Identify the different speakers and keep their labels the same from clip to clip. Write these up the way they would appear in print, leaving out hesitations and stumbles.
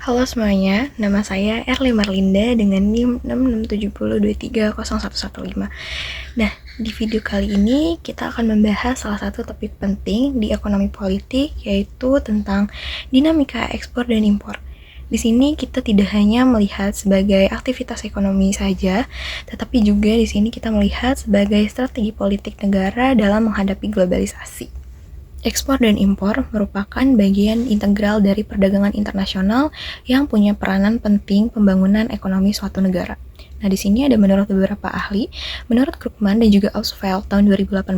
Speaker 1: Halo semuanya, nama saya Erly Marlinda dengan NIM 6670230115. Nah, di video kali ini kita akan membahas salah satu topik penting di ekonomi politik, yaitu tentang dinamika ekspor dan impor. Di sini kita tidak hanya melihat sebagai aktivitas ekonomi saja, tetapi juga di sini kita melihat sebagai strategi politik negara dalam menghadapi globalisasi. Ekspor dan impor merupakan bagian integral dari perdagangan internasional yang punya peranan penting pembangunan ekonomi suatu negara. Nah, di sini ada menurut beberapa ahli, menurut Krugman dan juga Ausfeld tahun 2018,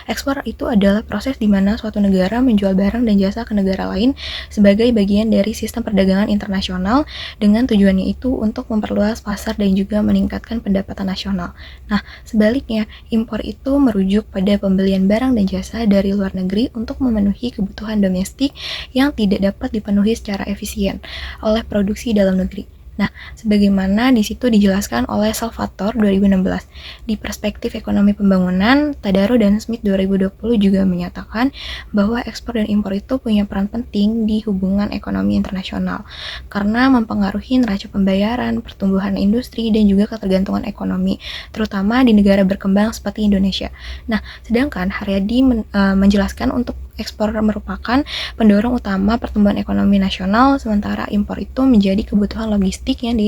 Speaker 1: ekspor itu adalah proses di mana suatu negara menjual barang dan jasa ke negara lain sebagai bagian dari sistem perdagangan internasional dengan tujuannya itu untuk memperluas pasar dan juga meningkatkan pendapatan nasional. Nah, sebaliknya, impor itu merujuk pada pembelian barang dan jasa dari luar negeri untuk memenuhi kebutuhan domestik yang tidak dapat dipenuhi secara efisien oleh produksi dalam negeri. Nah, sebagaimana di situ dijelaskan oleh Salvatore 2016. Di perspektif ekonomi pembangunan, Tadaro dan Smith 2020 juga menyatakan bahwa ekspor dan impor itu punya peran penting di hubungan ekonomi internasional karena mempengaruhi neraca pembayaran, pertumbuhan industri, dan juga ketergantungan ekonomi, terutama di negara berkembang seperti Indonesia. Nah, sedangkan Haryadi menjelaskan untuk ekspor merupakan pendorong utama pertumbuhan ekonomi nasional, sementara impor itu menjadi kebutuhan logistik yang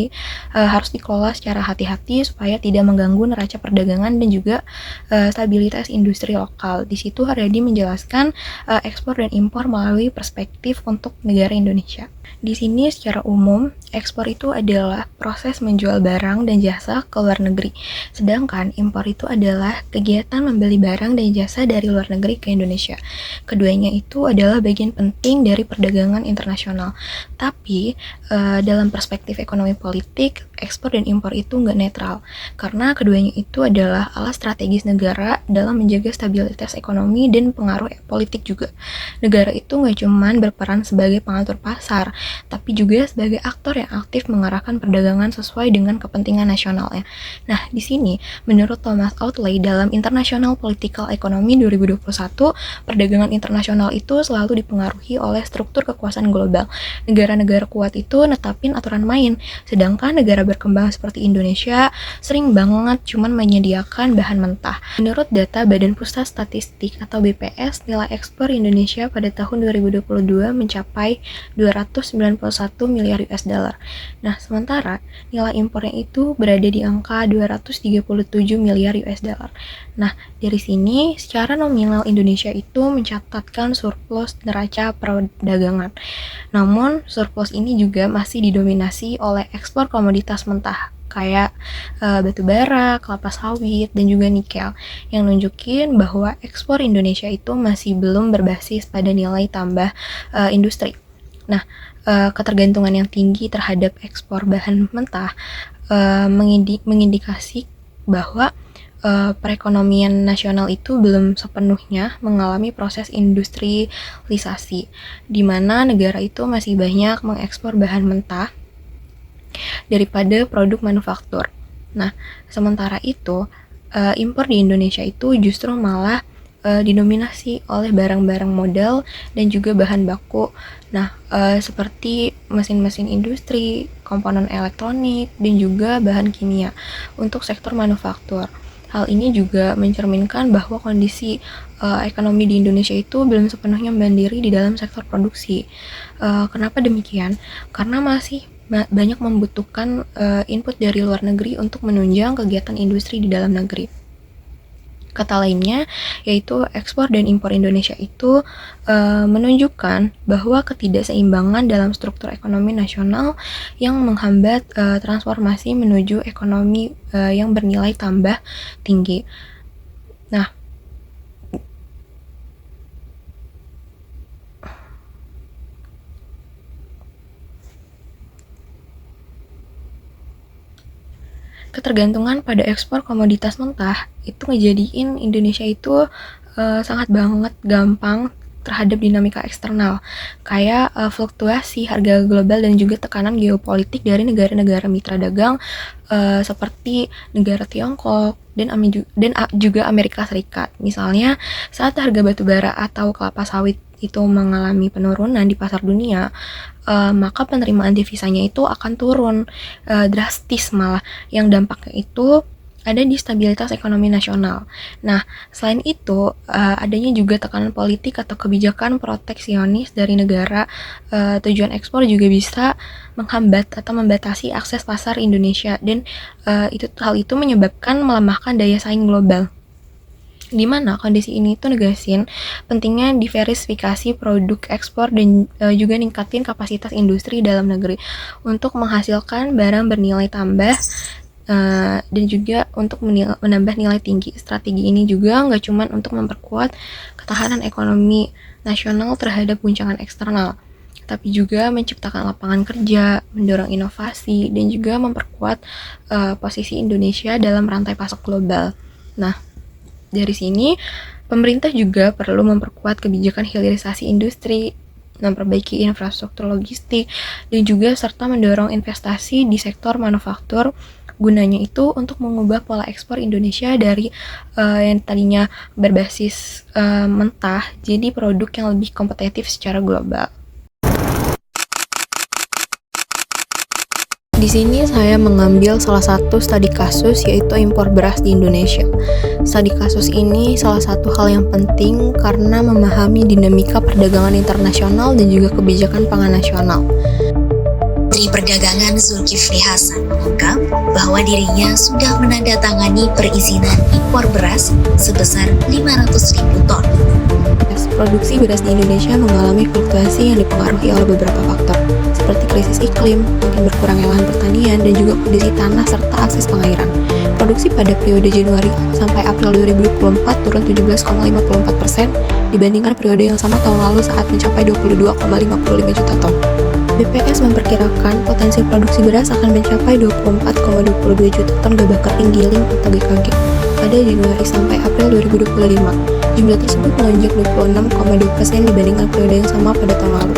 Speaker 1: harus dikelola secara hati-hati supaya tidak mengganggu neraca perdagangan dan juga stabilitas industri lokal. Di situ Haryadi menjelaskan ekspor dan impor melalui perspektif untuk negara Indonesia. Di sini secara umum, ekspor itu adalah proses menjual barang dan jasa ke luar negeri, sedangkan impor itu adalah kegiatan membeli barang dan jasa dari luar negeri ke Indonesia. Keduanya itu adalah bagian penting dari perdagangan internasional. Tapi, dalam perspektif ekonomi politik, ekspor dan impor itu nggak netral, karena keduanya itu adalah alat strategis negara dalam menjaga stabilitas ekonomi dan pengaruh politik juga. Negara itu nggak cuman berperan sebagai pengatur pasar, tapi juga sebagai aktor yang aktif mengarahkan perdagangan sesuai dengan kepentingan nasionalnya. Nah, di sini, menurut Thomas Outley dalam International Political Economy 2021, perdagangan internasional itu selalu dipengaruhi oleh struktur kekuasaan global. Negara-negara kuat itu netapin aturan main, sedangkan negara berkembang seperti Indonesia sering banget cuman menyediakan bahan mentah. Menurut data Badan Pusat Statistik atau BPS, nilai ekspor Indonesia pada tahun 2022 mencapai 291 miliar US dollar. Nah, sementara nilai impornya itu berada di angka 237 miliar US dollar. Nah, dari sini secara nominal Indonesia itu mencatatkan surplus neraca perdagangan. Namun, surplus ini juga masih didominasi oleh ekspor komoditas mentah kayak batu bara, kelapa sawit, dan juga nikel, yang nunjukin bahwa ekspor Indonesia itu masih belum berbasis pada nilai tambah industri. Nah, ketergantungan yang tinggi terhadap ekspor bahan mentah mengindikasi bahwa perekonomian nasional itu belum sepenuhnya mengalami proses industrialisasi, di mana negara itu masih banyak mengekspor bahan mentah daripada produk manufaktur. Nah, sementara itu, impor di Indonesia itu justru malah didominasi oleh barang-barang modal dan juga bahan baku. Nah, seperti mesin-mesin industri, komponen elektronik, dan juga bahan kimia untuk sektor manufaktur. Hal ini juga mencerminkan bahwa kondisi ekonomi di Indonesia itu belum sepenuhnya mandiri di dalam sektor produksi. Kenapa demikian? Karena masih banyak membutuhkan input dari luar negeri untuk menunjang kegiatan industri di dalam negeri. Kata lainnya, yaitu ekspor dan impor Indonesia itu menunjukkan bahwa ketidakseimbangan dalam struktur ekonomi nasional yang menghambat transformasi menuju ekonomi yang bernilai tambah tinggi. Nah, ketergantungan pada ekspor komoditas mentah itu ngejadiin Indonesia itu sangat banget gampang terhadap dinamika eksternal kayak fluktuasi harga global dan juga tekanan geopolitik dari negara-negara mitra dagang seperti negara Tiongkok dan juga Amerika Serikat. Misalnya saat harga batu bara atau kelapa sawit itu mengalami penurunan di pasar dunia, maka penerimaan devisanya itu akan turun drastis malah, yang dampaknya itu ada di stabilitas ekonomi nasional. Nah, selain itu, adanya juga tekanan politik atau kebijakan proteksionis dari negara, tujuan ekspor juga bisa menghambat atau membatasi akses pasar Indonesia, dan hal itu menyebabkan melemahkan daya saing global. Di mana kondisi ini tuh negasin pentingnya diversifikasi produk ekspor dan juga ningkatin kapasitas industri dalam negeri untuk menghasilkan barang bernilai tambah, dan juga untuk menambah nilai tinggi. Strategi ini juga nggak cuma untuk memperkuat ketahanan ekonomi nasional terhadap guncangan eksternal, tapi juga menciptakan lapangan kerja, mendorong inovasi, dan juga memperkuat posisi Indonesia dalam rantai pasok global. Nah, dari sini pemerintah juga perlu memperkuat kebijakan hilirisasi industri, memperbaiki infrastruktur logistik, dan juga serta mendorong investasi di sektor manufaktur. Gunanya itu untuk mengubah pola ekspor Indonesia dari yang tadinya berbasis mentah jadi produk yang lebih kompetitif secara global. Di sini saya mengambil salah satu studi kasus, yaitu impor beras di Indonesia. Studi kasus ini salah satu hal yang penting karena memahami dinamika perdagangan internasional dan juga kebijakan pangan nasional.
Speaker 2: Menteri Perdagangan Zulkifli Hasan mengungkap bahwa dirinya sudah menandatangani perizinan impor beras sebesar 500.000 ton.
Speaker 1: Produksi beras di Indonesia mengalami fluktuasi yang dipengaruhi oleh beberapa faktor, seperti krisis iklim, makin berkurangnya lahan pertanian, dan juga kondisi tanah serta akses pengairan. Produksi pada periode Januari sampai April 2024 turun 17,54% dibandingkan periode yang sama tahun lalu saat mencapai 22,55 juta ton. BPS memperkirakan potensi produksi beras akan mencapai 24,22 juta ton gabah kering giling atau GKG pada Januari sampai April 2025. Jumlah tersebut melonjak 26,2% dibandingkan periode yang sama pada tahun lalu.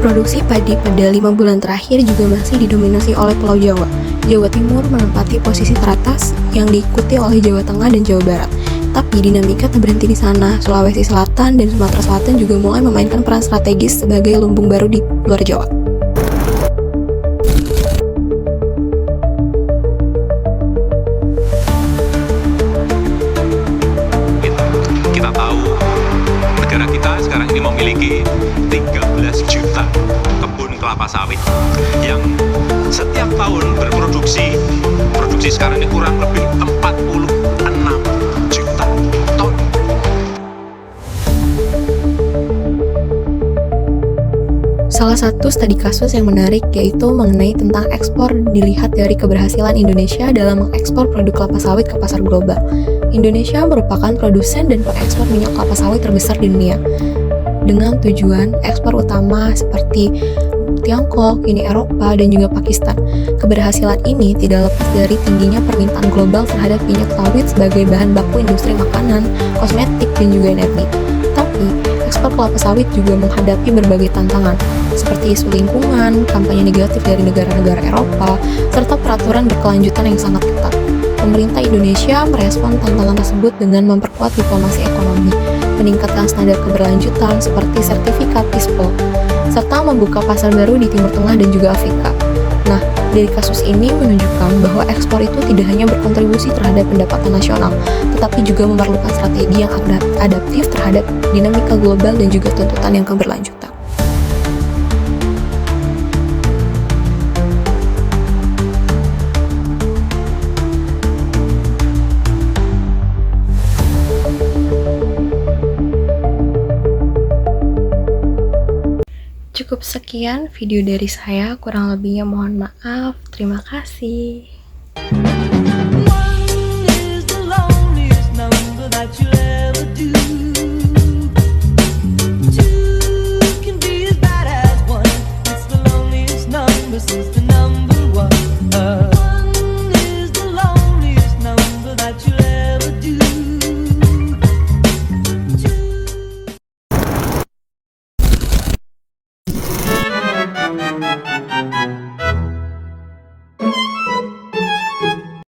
Speaker 1: Produksi padi pada 5 bulan terakhir juga masih didominasi oleh Pulau Jawa. Jawa Timur menempati posisi teratas yang diikuti oleh Jawa Tengah dan Jawa Barat. Tapi dinamika tak berhenti di sana. Sulawesi Selatan dan Sumatera Selatan juga mulai memainkan peran strategis sebagai lumbung baru di luar Jawa.
Speaker 3: Kita tahu negara kita sekarang ini memiliki 13 juta kebun kelapa sawit yang setiap tahun berproduksi. Produksi sekarang ini kurang lebih 46 juta ton.
Speaker 1: Salah satu studi kasus yang menarik yaitu mengenai tentang ekspor dilihat dari keberhasilan Indonesia dalam mengekspor produk kelapa sawit ke pasar global. Indonesia merupakan produsen dan pengekspor minyak kelapa sawit terbesar di dunia, dengan tujuan ekspor utama seperti Tiongkok, Uni Eropa, dan juga Pakistan. Keberhasilan ini tidak lepas dari tingginya permintaan global terhadap minyak sawit sebagai bahan baku industri makanan, kosmetik, dan juga energi. Tapi, ekspor kelapa sawit juga menghadapi berbagai tantangan, seperti isu lingkungan, kampanye negatif dari negara-negara Eropa, serta peraturan berkelanjutan yang sangat ketat. Pemerintah Indonesia merespon tantangan tersebut dengan memperkuat diplomasi ekonomi, meningkatkan standar keberlanjutan seperti sertifikat ISPO, serta membuka pasar baru di Timur Tengah dan juga Afrika. Nah, dari kasus ini menunjukkan bahwa ekspor itu tidak hanya berkontribusi terhadap pendapatan nasional, tetapi juga memerlukan strategi yang adaptif terhadap dinamika global dan juga tuntutan yang keberlanjutan. Cukup sekian video dari saya, kurang lebihnya mohon maaf. Terima kasih.